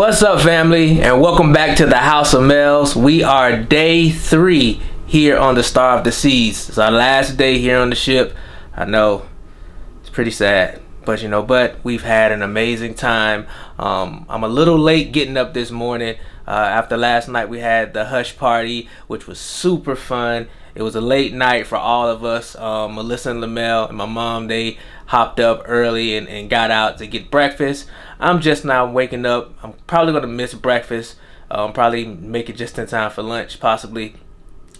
What's up, family, and welcome back to the House of Mels. We are day 3 here on the Star of the Seas. It's our last day here on the ship. I know it's pretty sad, but we've had an amazing time. I'm a little late getting up this morning. After last night, we had the hush party, which was super fun. It was a late night for all of us. Melissa and Lamel and my mom, they hopped up early and got out to get breakfast. I'm just now waking up. I'm probably going to miss breakfast. Probably make it just in time for lunch, possibly.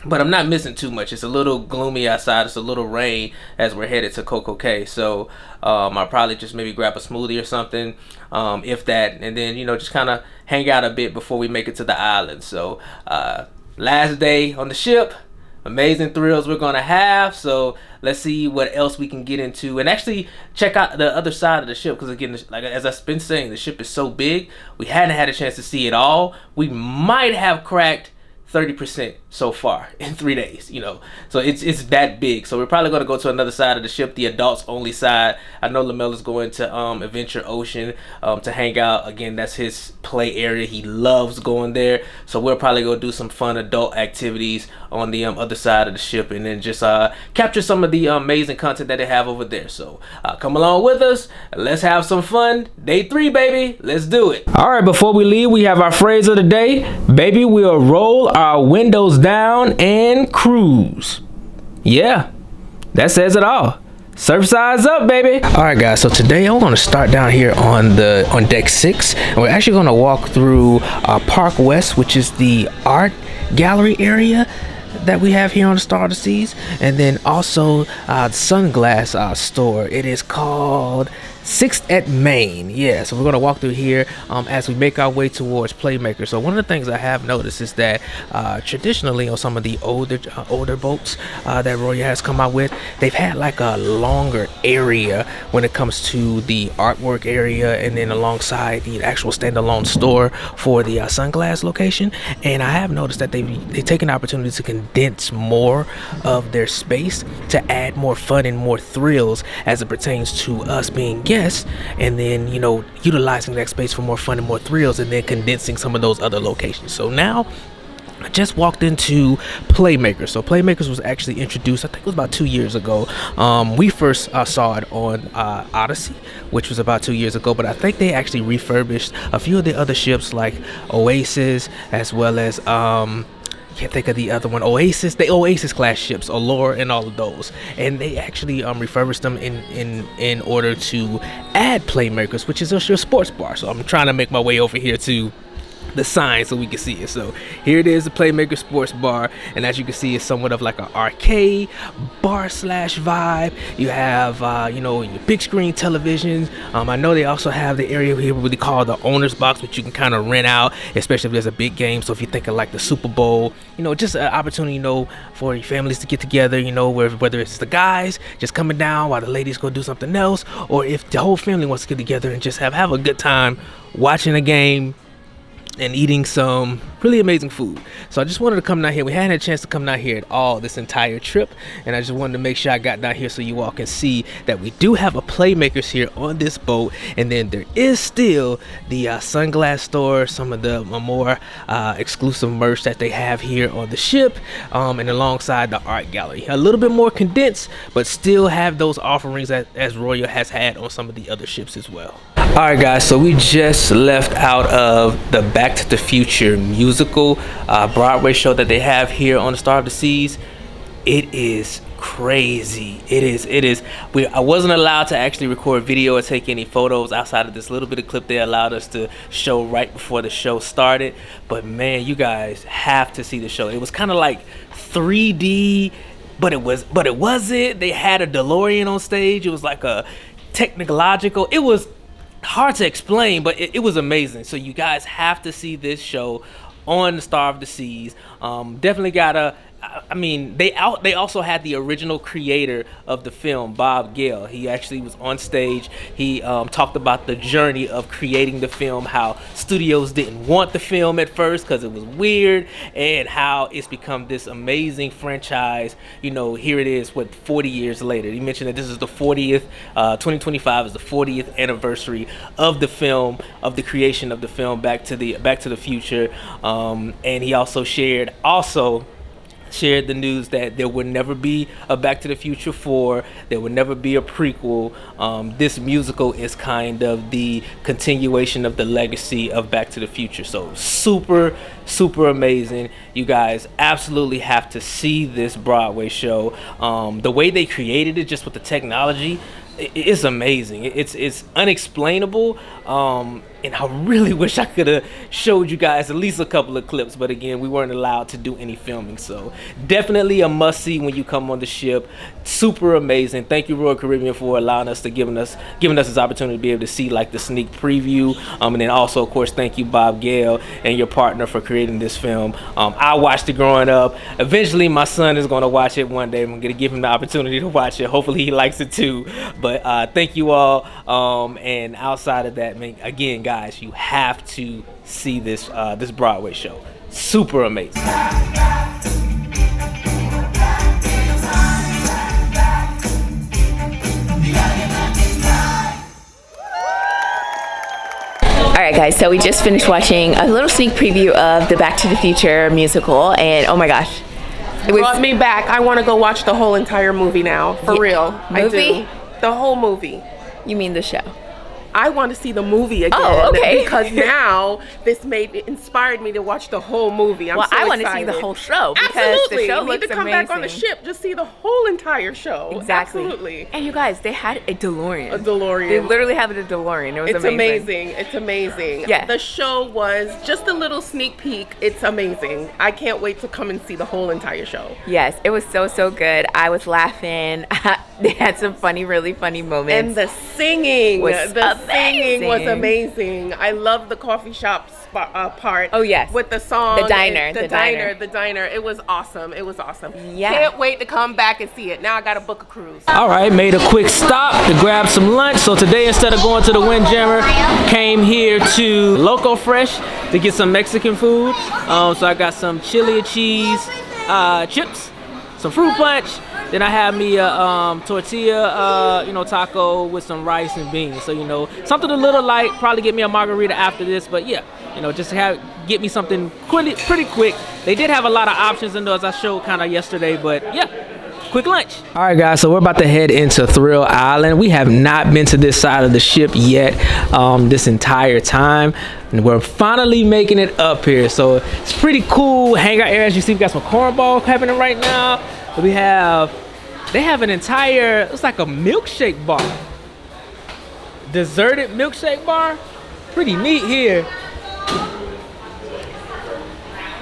But I'm not missing too much. It's a little gloomy outside. It's a little rain as we're headed to Coco Cay. So I'll probably just maybe grab a smoothie or something, if that. And then, just kind of hang out a bit before we make it to the island. So last day on the ship. Amazing thrills we're gonna have, so let's see what else we can get into and actually check out the other side of the ship, because again, like as I've been saying, the ship is so big we hadn't had a chance to see it all. We might have cracked 30% so far in 3 days, so it's that big. So we're probably going to go to another side of the ship, the adults only side. I know Lamel is going to Adventure Ocean to hang out. Again, that's his play area. He loves going there, so we'll probably go do some fun adult activities on the other side of the ship, and then just capture some of the amazing content that they have over there. So come along with us, let's have some fun. Day 3, baby, let's do it. All right, before we leave, we have our phrase of the day. Baby, we'll roll our windows down and cruise. Yeah, that says it all. Surf size up, baby. All right, guys, so today I'm going to start down here on deck 6, and we're actually going to walk through Park West, which is the art gallery area that we have here on the Star of the Seas, and then also the sunglass store. It is called 6th at Main. Yeah, so we're going to walk through here as we make our way towards Playmaker. So one of the things I have noticed is that traditionally on some of the older boats that Royal has come out with, they've had like a longer area when it comes to the artwork area, and then alongside the actual standalone store for the sunglass location. And I have noticed that they've taken the opportunity to condense more of their space to add more fun and more thrills as it pertains to us being guests, and then utilizing that space for more fun and more thrills, and then condensing some of those other locations. So now I just walked into Playmakers. So Playmakers was actually introduced, I think it was about 2 years ago. We first saw it on Odyssey, which was about 2 years ago, but I think they actually refurbished a few of the other ships like Oasis, as well as can't think of the other one, the Oasis class ships, Allure, and all of those. And they actually refurbished them in order to add Playmakers, which is your sports bar. So I'm trying to make my way over here to the sign so we can see it. So here it is, the Playmaker Sports Bar, and as you can see, it's somewhat of like an arcade bar slash vibe. You have your big screen televisions. I know they also have the area here what they call the owner's box, which you can kind of rent out, especially if there's a big game. So if you think of like the Super Bowl, just an opportunity for your families to get together, whether it's the guys just coming down while the ladies go do something else, or if the whole family wants to get together and just have a good time watching a game and eating some really amazing food. So I just wanted to come down here. We hadn't had a chance to come down here at all this entire trip, and I just wanted to make sure I got down here so you all can see that we do have a Playmakers here on this boat. And then there is still the sunglass store, some of the more exclusive merch that they have here on the ship, and alongside the art gallery. A little bit more condensed, but still have those offerings as Royal has had on some of the other ships as well. Alright, guys, so we just left out of the Back to the Future musical Broadway show that they have here on the Star of the Seas. It is crazy. It is. I wasn't allowed to actually record video or take any photos outside of this little bit of clip they allowed us to show right before the show started. But man, you guys have to see the show. It was kind of like 3D, but it wasn't. They had a DeLorean on stage. It was like a technological. It was hard to explain, but it was amazing. So you guys have to see this show on the Star of the Seas. Definitely gotta, I mean, they also had the original creator of the film, Bob Gale. He actually was on stage. He talked about the journey of creating the film, how studios didn't want the film at first because it was weird, and how it's become this amazing franchise. You know, here it is, 40 years later. He mentioned that this is the 40th, 2025 is the 40th anniversary of the film, of the creation of the film Back to the Future. And he also shared the news that there would never be a Back to the Future 4. There would never be a prequel. This musical is kind of the continuation of the legacy of Back to the Future. So super, super amazing. You guys absolutely have to see this Broadway show. The way they created it, just with the technology, it's amazing. It's unexplainable. And I really wish I could have showed you guys at least a couple of clips, but again, we weren't allowed to do any filming. So definitely a must-see when you come on the ship. Super amazing. Thank you, Royal Caribbean, for allowing us to giving us this opportunity to be able to see like the sneak preview. And then also, of course, thank you, Bob Gale, and your partner for creating this film. I watched it growing up. Eventually, my son is going to watch it one day. I'm going to give him the opportunity to watch it. Hopefully, he likes it too. But thank you all. And outside of that, man, again, guys, you have to see this Broadway show. Super amazing. Alright guys, so we just finished watching a little sneak preview of the Back to the Future musical, and oh my gosh, it brought me back. I want to go watch the whole entire movie now, for real. Movie? I do. The whole movie. You mean the show? I want to see the movie again. Oh, okay. Because now this inspired me to watch the whole movie. I want to see the whole show because Absolutely. the show You looks need to come amazing. back on the ship, just see the whole entire show. Exactly. Absolutely. And you guys, they had a DeLorean. A DeLorean. They literally have a DeLorean. It was It's amazing. It's amazing. Yeah. The show was just a little sneak peek. It's amazing. I can't wait to come and see the whole entire show. Yes, it was so good. I was laughing. They had some really funny moments. And the singing was amazing. I love the coffee shop part. Oh yes, with the song, the diner. The diner. It was awesome. Yeah, can't wait to come back and see it. Now I gotta book a cruise. All right, made a quick stop to grab some lunch. So today, instead of going to the Windjammer, came here to Loco Fresh to get some Mexican food. So I got some chili and cheese chips, some fruit punch. Then I have me a tortilla, taco with some rice and beans. So, something a little light. Probably get me a margarita after this. But yeah, just get me something pretty quick. They did have a lot of options in those I showed kind of yesterday. But yeah, quick lunch. All right, guys. So we're about to head into Thrill Island. We have not been to this side of the ship yet this entire time. And we're finally making it up here. So it's pretty cool hangout area. As you see, we got some cornball happening right now. They have an entire, it's like a milkshake bar. Deserted milkshake bar. Pretty neat here.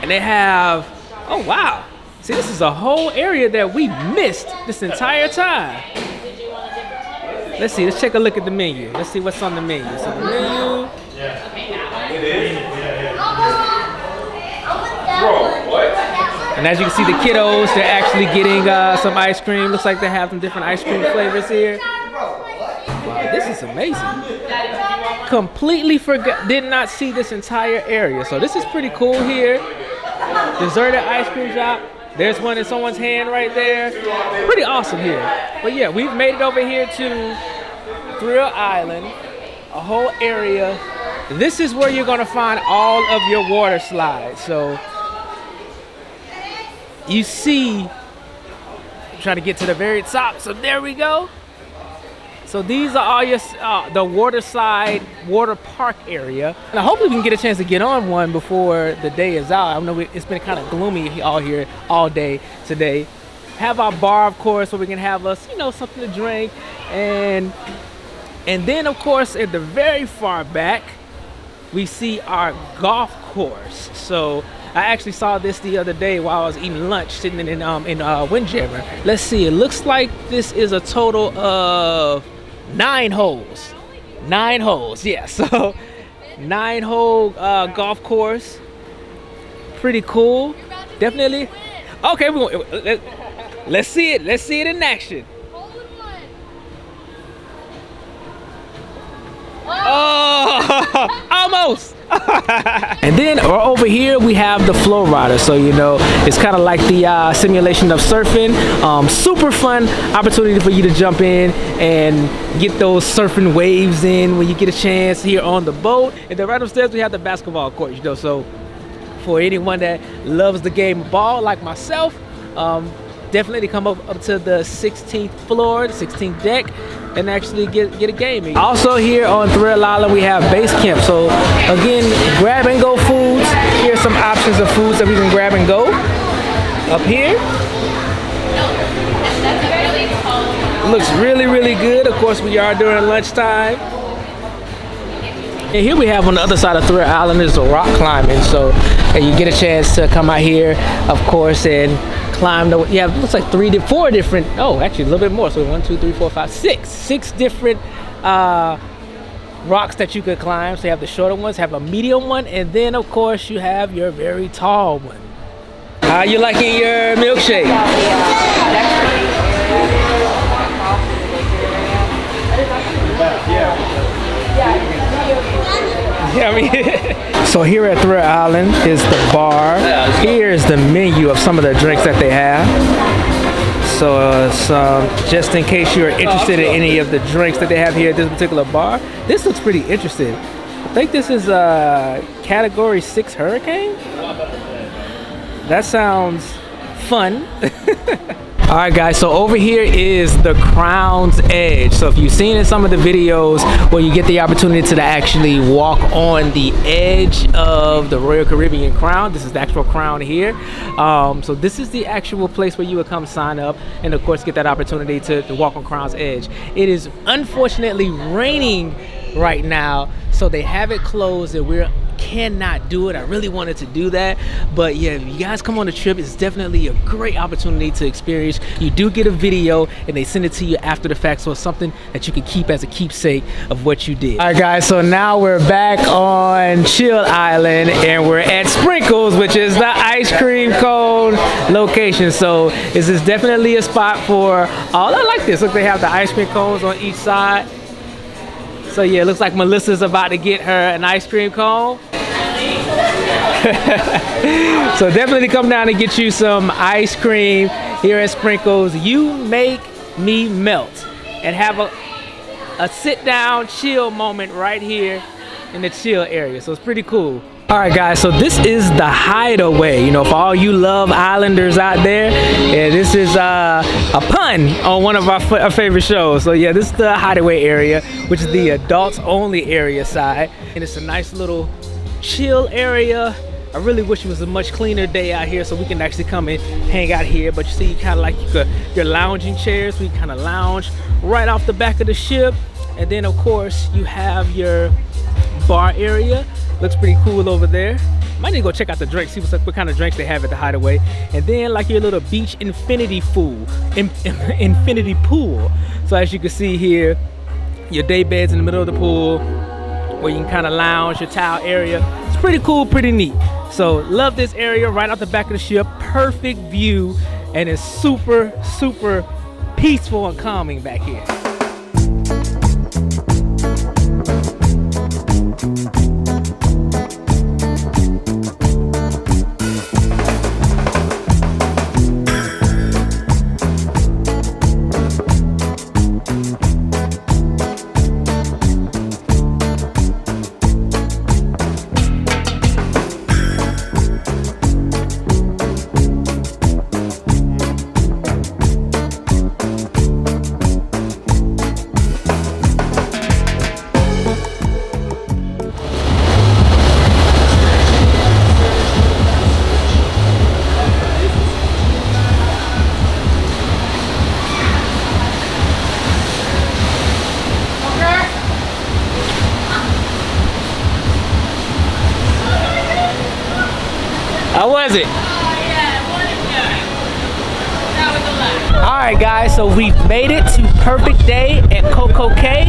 And they have, oh wow. See, this is a whole area that we missed this entire time. Let's see, let's take a look at the menu. Let's see what's on the menu. So the menu. And as you can see, the kiddos, they're actually getting some ice cream. Looks like they have some different ice cream flavors here. Wow, this is amazing. Completely did not see this entire area. So this is pretty cool here. Deserted ice cream shop. There's one in someone's hand right there. Pretty awesome here. But yeah, we've made it over here to Thrill Island, a whole area. This is where you're gonna find all of your water slides. So you see, I'm trying to get to the very top. So there we go. So these are all your the water slide, water park area. Now hopefully we can get a chance to get on one before the day is out. I know it's been kind of gloomy all here all day today. Have our bar, of course, where we can have us, something to drink. And then, of course, at the very far back, we see our golf course. So I actually saw this the other day while I was eating lunch, sitting in Windjammer. Let's see, it looks like this is a total of 9 holes. 9 holes, yeah. So 9-hole golf course. Pretty cool. Definitely. Okay, let's see it. Let's see it in action. Oh, almost. And then over here we have the flow rider. So you know, it's kind of like the simulation of surfing. Super fun opportunity for you to jump in and get those surfing waves in when you get a chance here on the boat. And then right upstairs we have the basketball court. You know, so for anyone that loves the game of ball like myself, definitely come up to the 16th floor, the 16th deck, and actually get a game. Also here on Thrill Island we have base camp. So again, grab and go foods. Here's some options of foods that we can grab and go. Up here, looks really, really good. Of course, we are during lunchtime. And here we have on the other side of Thrill Island is the rock climbing. So you get a chance to come out here, of course, and climb the, looks like 3 to 4 different, oh, actually a little bit more. So 1, 2, 3, 4, 5, 6 different rocks that you could climb. So you have the shorter ones, have a medium one, and then of course you have your very tall one. How you liking your milkshake? Yeah, I mean, so here at Thrill Island is the bar. Here's the menu of some of the drinks that they have. So just in case you're interested in any of the drinks that they have here at this particular bar, this looks pretty interesting. I think this is a Category 6 hurricane. That sounds fun. All right, guys, so over here is the Crown's Edge. So if you've seen in some of the videos where you get the opportunity to actually walk on the edge of the Royal Caribbean Crown, this is the actual crown here. So this is the actual place where you would come sign up and of course get that opportunity to walk on Crown's Edge. It is unfortunately raining right now, so they have it closed and we're cannot do it. I really wanted to do that, but yeah, if you guys come on the trip, it's definitely a great opportunity to experience. You do get a video and they send it to you after the fact, so it's something that you can keep as a keepsake of what you did. All right, guys, so now we're back on Chill Island and we're at Sprinkles, which is the ice cream cone location. So this is definitely a spot for all. I like this. Look, they have the ice cream cones on each side. So yeah, it looks like Melissa's about to get her an ice cream cone. So definitely come down and get you some ice cream here at Sprinkles. You make me melt, and have a sit down chill moment right here in the chill area. So it's pretty cool. All right, guys, so this is the Hideaway. You know, for all you Love Islanders out there, yeah, this is a pun on one of our favorite shows. So yeah, this is the Hideaway area, which is the adults only area side, and it's a nice little chill area. I really wish it was a much cleaner day out here so we can actually come and hang out here, but you see, kind of like your lounging chairs. We kind of lounge right off the back of the ship, and then of course you have your bar area. Looks pretty cool over there. Might need to go check out the drinks, see what kind of drinks they have at the Hideaway. And then like your little beach infinity pool. So as you can see here, your day beds in the middle of the pool where you can kind of lounge, your towel area. It's pretty cool, pretty neat. So love this area right out the back of the ship. Perfect view, and it's super, super peaceful and calming back here. How was it? Alright guys, so we've made it to perfect day at Coco Cay,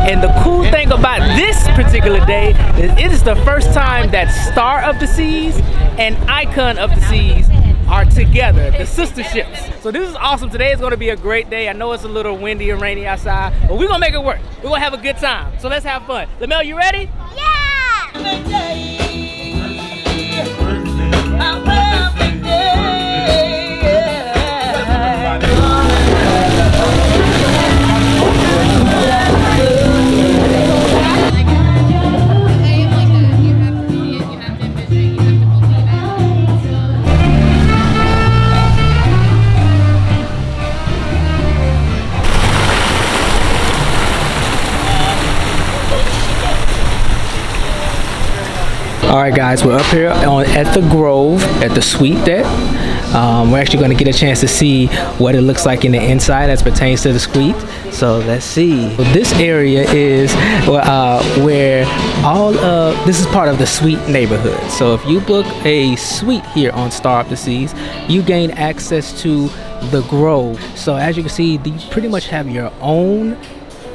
and the cool thing about this particular day is it is the first time that Star of the Seas and Icon of the Seas are together, the sister ships. So this is awesome. Today is gonna be a great day. I know it's a little windy and rainy outside, but we're gonna make it work. We're gonna have a good time. So let's have fun. Lamel, you ready? All right, guys, we're up here at the Grove at the suite deck. We're actually going to get a chance to see what it looks like in the inside as pertains to the suite. So let's see. This area is where this is part of the suite neighborhood. So if you book a suite here on Star of the Seas, you gain access to the Grove. So as you can see, you pretty much have your own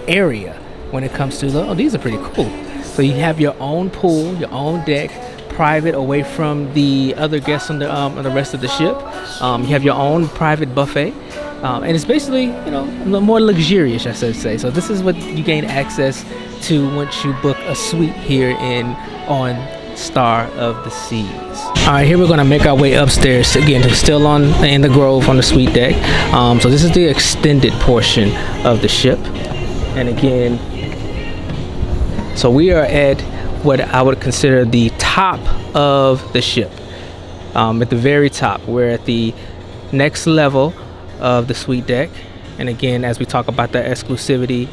area when it comes to these are pretty cool. So you have your own pool, your own deck, private, away from the other guests on the rest of the ship. You have your own private buffet, and it's basically, you know, more luxurious, I should say. So this is what you gain access to once you book a suite here on Star of the Seas. All right, here we're gonna make our way upstairs again. Still in the Grove on the suite deck. So this is the extended portion of the ship, and again. So we are at what I would consider the top of the ship. At the very top, we're at the next level of the suite deck. And again, as we talk about the exclusivity,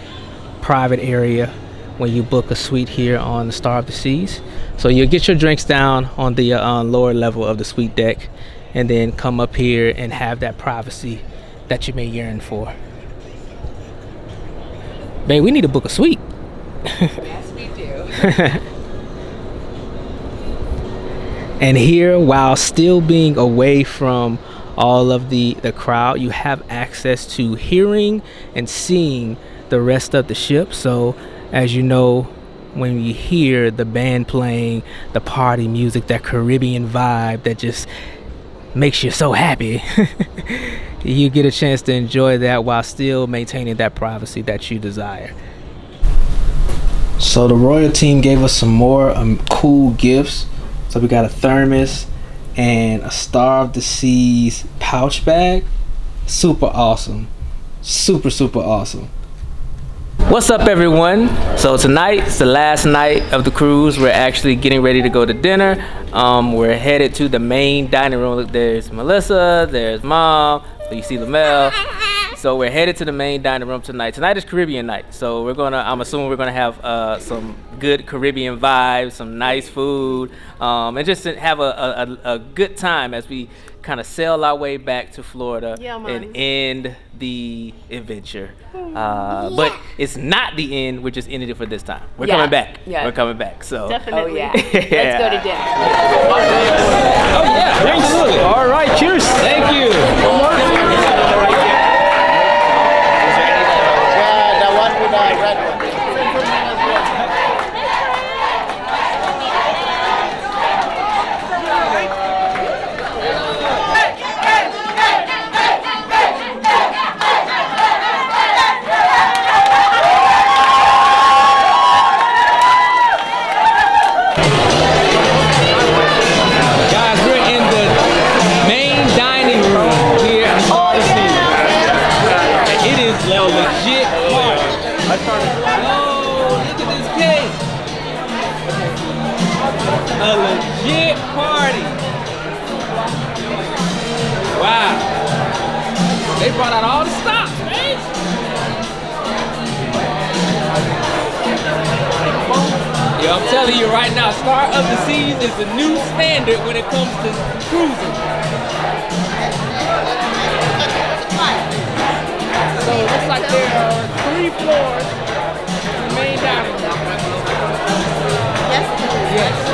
private area when you book a suite here on the Star of the Seas. So you'll get your drinks down on the lower level of the suite deck, and then come up here and have that privacy that you may yearn for. Babe, we need to book a suite. Yes, we do. And here, while still being away from all of the crowd, you have access to hearing and seeing the rest of the ship. So as you know, when you hear the band playing, the party music, that Caribbean vibe that just makes you so happy, you get a chance to enjoy that while still maintaining that privacy that you desire. So the Royal team gave us some more cool gifts. So we got a thermos and a Star of the Seas pouch bag. Super awesome. Super awesome. What's up, everyone? So tonight's the last night of the cruise. We're actually getting ready to go to dinner. We're headed to the main dining room. There's Melissa, there's Mom, so you see Lamel. So we're headed to the main dining room tonight. Tonight is Caribbean night, so I'm assuming we're gonna have some good Caribbean vibes, some nice food, and just to have a good time as we kind of sail our way back to Florida and end the adventure. But it's not the end. We're just ending it for this time. We're coming back. Yeah. We're coming back. So definitely. Oh, yeah. Let's go to dinner. Oh yeah, absolutely. All right, cheers. Thank you. A legit party. Wow. They brought out all the stops, man. Yeah, I'm telling you right now, Star of the Seas is the new standard when it comes to cruising. So it looks like there are 3 floors in the main dining room. Yes.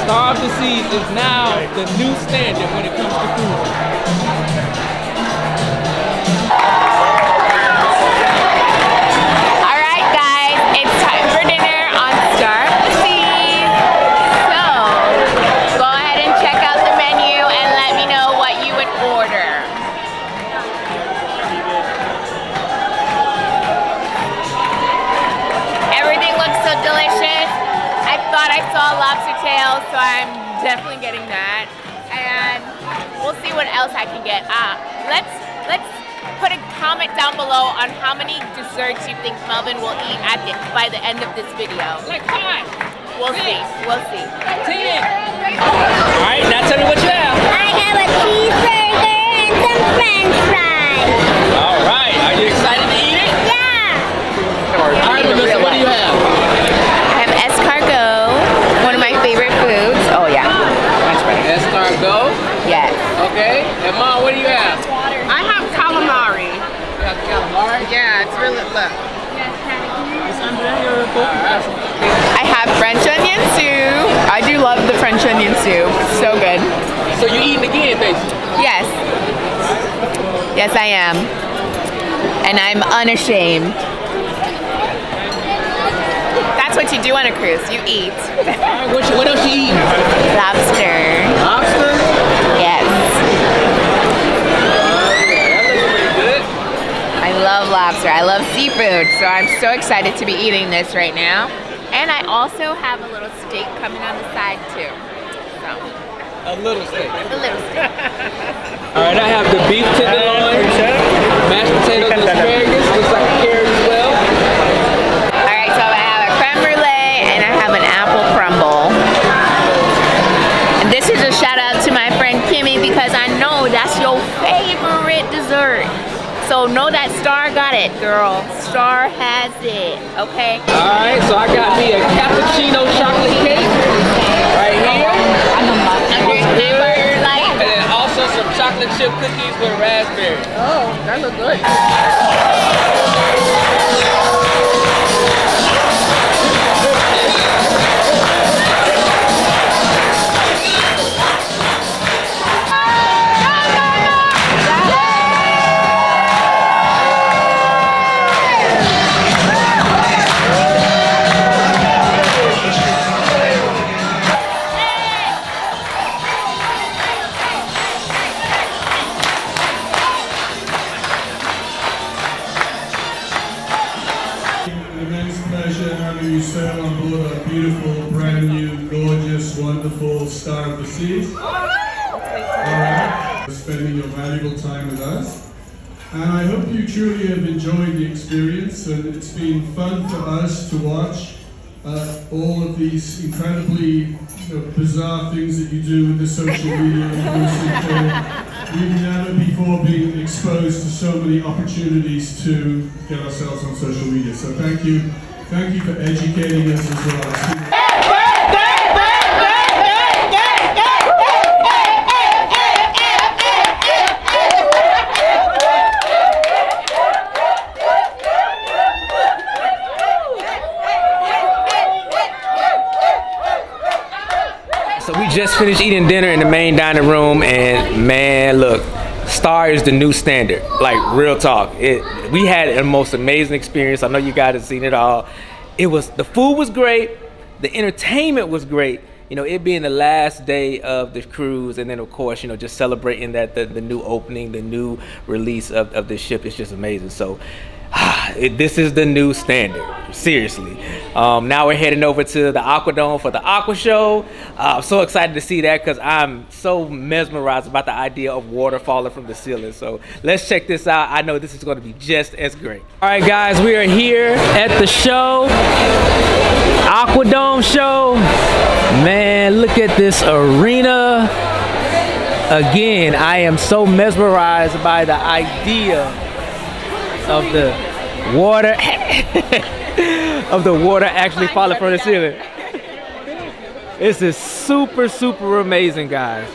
Star of the Seas is now the new standard when it comes to cruising. All right, guys, it's time for dinner on Star of the Seas. So go ahead and check out the menu and let me know what you would Mels, so I'm definitely getting that. And we'll see what else I can get. Let's put a comment down below on how many desserts you think Melvin will eat by the end of this video. Like 5. We'll see. We'll see. 10. All right, now tell me what you have. I have a cheeseburger and some French fries. All right, are you excited to eat it? Yeah. All right, Melissa, what do you have? I have escargot, one of my favorite foods. Oh yeah, that's right. Escargot. Yes. Okay. And Mom, what do you have? I have calamari. You have calamari. Yeah, it's really look. I have French onion soup. I do love the French onion soup. So good. So you eating again, basically? Yes. Yes, I am. And I'm unashamed. That's what you do on a cruise. You eat. All right, what else you eating? Lobster. Lobster? Yes. That looks pretty good. I love lobster. I love seafood. So I'm so excited to be eating this right now. And I also have a little steak coming on the side too. So, A little steak. a little steak. All right, I have the beef tenderloin, mashed potatoes and asparagus. Looks like a carrot as well. All right, so I have a creme brulee and I have an apple crumble. And this is a shout out to my friend Kimmy because I know that's your favorite dessert. So know that Star got it, girl. Star has it, okay? All right, so I got me a cappuccino chocolate cake right here. Hamburger light. And then also some chocolate chip cookies with raspberry. Oh, that looks good. You sail on board a beautiful, brand new, gorgeous, wonderful Star of the Seas. Alright, spending your valuable time with us. And I hope you truly have enjoyed the experience, and it's been fun for us to watch all of these incredibly bizarre things that you do with the social media influencing. We've never before been exposed to so many opportunities to get ourselves on social media. So thank you. Thank you for educating us as well. So we just finished eating dinner in the main dining room, and man, look, Star is the new standard. Like, real talk. We had a most amazing experience. I know you guys have seen it all. The food was great. The entertainment was great. You know, it being the last day of the cruise, and then of course, you know, just celebrating that the new opening, the new release of the ship is just amazing. So this is the new standard, seriously. Now we're heading over to the Aqua Dome for the Aqua Show. I'm so excited to see that because I'm so mesmerized about the idea of water falling from the ceiling. So let's check this out. I know this is going to be just as great. All right, guys, we are here at the show, Aqua Dome show. Man, look at this arena. Again, I am so mesmerized by the idea of the water actually falling from the ceiling. This is super, super amazing, guys.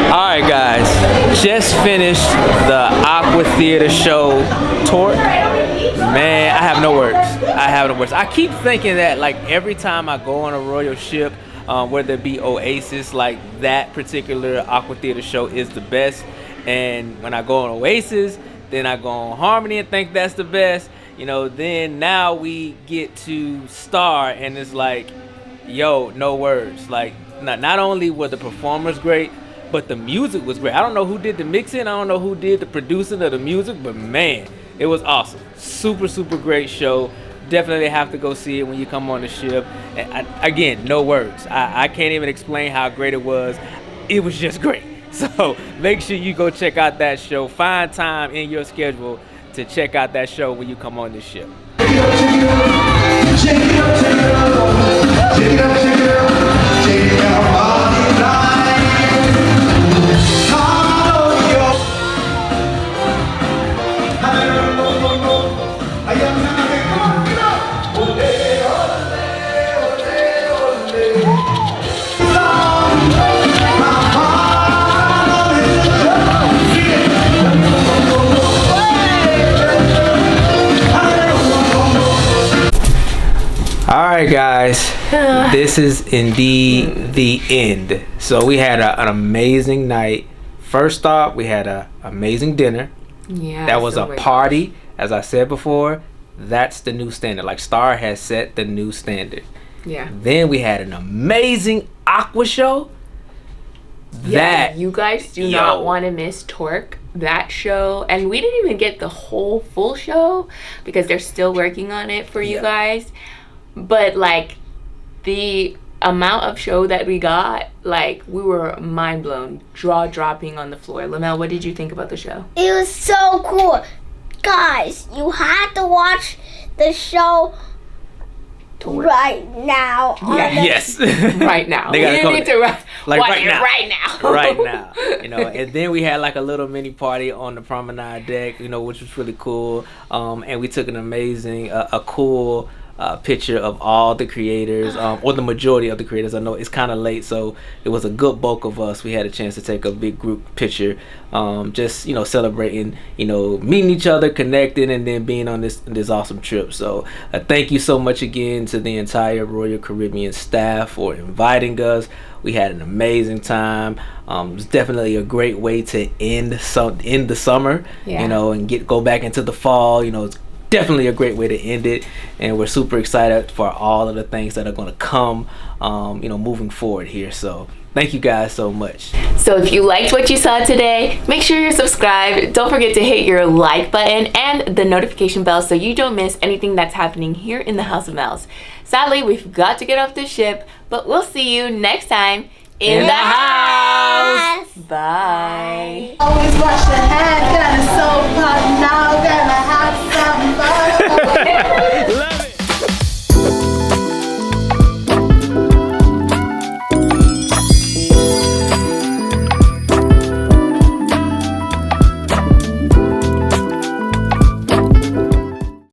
Alright, guys, just finished the Aqua Theater show tour. Man, I have no words. I keep thinking that, like, every time I go on a royal ship, whether it be Oasis, like that particular Aqua Theater show is the best. And when I go on Oasis, then I go on Harmony and think that's the best. You know, then now we get to Star and it's like, yo, no words. Like, not only were the performers great, but the music was great. I don't know who did the mixing. I don't know who did the producing of the music, but man, it was awesome. Super, super great show. definitely have to go see it when you come on the ship. Again, no words. I can't even explain how great it was. It was just great. So make sure you go check out that show. Find time in your schedule to check out that show when you come on the ship. Alright guys, this is indeed the end. So we had an amazing night. First off, we had an amazing dinner. Yeah. That was a party. As I said before, that's the new standard. Like Star has set the new standard. Yeah. Then we had an amazing aqua show. Yeah, you guys do not want to miss Torque. That show, and we didn't even get the whole full show because they're still working on it for you guys. But like the amount of show that we got, like we were mind blown, jaw dropping on the floor. Lamel, what did you think about the show? It was so cool. Guys, you have to watch the show right now. Yes. Right now. They gotta you come need to watch right it now. right now. Right now. You know, and then we had like a little mini party on the promenade deck, you know, which was really cool. And we took an amazing, a cool picture of all the creators, or the majority of the creators. I know it's kind of late, so it was a good bulk of us. We had a chance to take a big group picture, just, you know, celebrating, you know, meeting each other, connecting, and then being on this awesome trip. So thank you so much again to the entire Royal Caribbean staff for inviting us. We had an amazing time. It was definitely a great way to end the summer, you know, and go back into the fall. You know, it's definitely a great way to end it, and we're super excited for all of the things that are going to come, you know, moving forward here. So thank you guys so much. So if you liked what you saw today, make sure you're subscribed. Don't forget to hit your like button and the notification bell so you don't miss anything that's happening here in the House of Mels. Sadly, we've got to get off the ship, but we'll see you next time in the house. Bye. Always wash your hands.